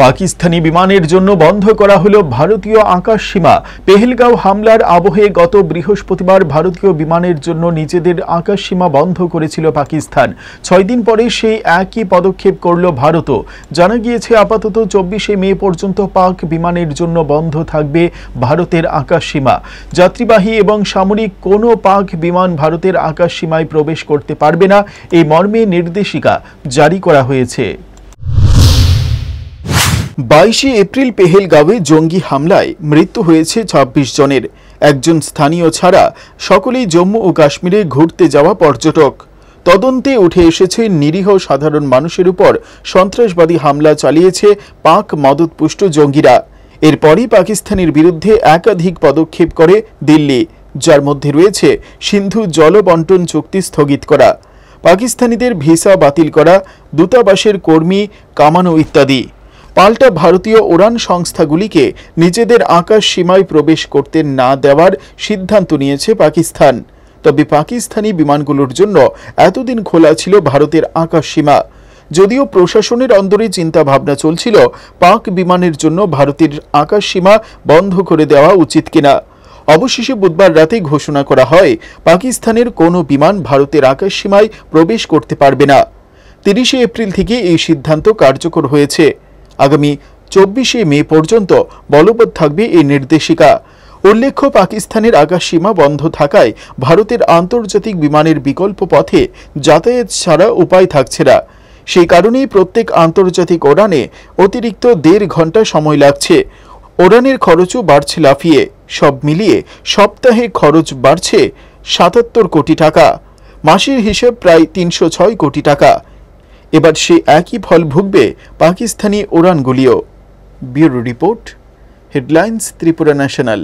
পাকিস্তানি বিমানের জন্য বন্ধ করা হলো ভারতীয় আকাশ সীমা। পেহেলগাঁও হামলার আবহে গত বৃহস্পতিবার ভারতীয় বিমানের জন্য নিজেদের আকাশ সীমা বন্ধ করেছিল পাকিস্তান। 6 দিন পরে সেই একই পদক্ষেপ করল ভারতও। জানা গিয়েছে আপাতত 24শে মে পর্যন্ত পাক বিমানের জন্য বন্ধ থাকবে ভারতের আকাশ সীমা। যাত্রীবাহী এবং সামরিক কোনো পাক বিমান ভারতের আকাশ সীমায় প্রবেশ করতে পারবে না, এই মর্মে নির্দেশিকা জারি করা হয়েছে। 22শে এপ্রিল পেহেলগাঁওয়ে জঙ্গি হামলায় মৃত্যু হয়েছে 26 জনের। একজন স্থানীয় ছাড়া সকলেই জম্মু ও কাশ্মীরে ঘুরতে যাওয়া পর্যটক। তদন্তে উঠে এসেছে নিরীহ সাধারণ মানুষের উপর সন্ত্রাসবাদী হামলা চালিয়েছে পাক মদতপুষ্ট জঙ্গিরা। এরপরই পাকিস্তানের বিরুদ্ধে একাধিক পদক্ষেপ করে দিল্লি, যার মধ্যে রয়েছে সিন্ধু জল বন্টন চুক্তি স্থগিত করা, পাকিস্তানিদের ভিসা বাতিল করা, দূতাবাসের কর্মী কামানো ইত্যাদি। পাল্টা ভারতীয় উড়ান সংস্থাগুলিকে নিজেদের আকাশ সীমায় প্রবেশ করতে না দেওয়ার সিদ্ধান্ত নিয়েছে পাকিস্তান। তবে পাকিস্তানি বিমানগুলোর জন্য এতদিন খোলা ছিল ভারতের আকাশ সীমা। যদিও প্রশাসনের অন্দরে চিন্তা ভাবনা চলছিল পাক বিমানের জন্য ভারতের আকাশ সীমা বন্ধ করে দেওয়া উচিত কিনা। অবশেষে বুধবার রাতে ঘোষণা করা হয় পাকিস্তানের কোনো বিমান ভারতের আকাশ সীমায় প্রবেশ করতে পারবে না। 30শে এপ্রিল থেকে এই সিদ্ধান্ত কার্যকর হয়েছে। আগামী 24শে মে পর্যন্ত বলবৎ থাকবে এই নির্দেশিকা। উল্লেখ্য, পাকিস্তানের আকাশ সীমা বন্ধ থাকায় ভারতের আন্তর্জাতিক বিমানের বিকল্প পথে যাতায়াত ছাড়া উপায় থাকছে না। সেই কারণেই প্রত্যেক আন্তর্জাতিক উড়ানে অতিরিক্ত 1.5 ঘন্টা সময় লাগছে। উড়ানের খরচও বাড়ছে লাফিয়ে। সব মিলিয়ে সপ্তাহে খরচ বাড়ছে 77 কোটি টাকা। মাসের হিসেব প্রায় 306 কোটি টাকা। এবার সে একই ফল ভুগবে পাকিস্তানি উড়ানগুলিও। Bureau report, headlines, Tripura national.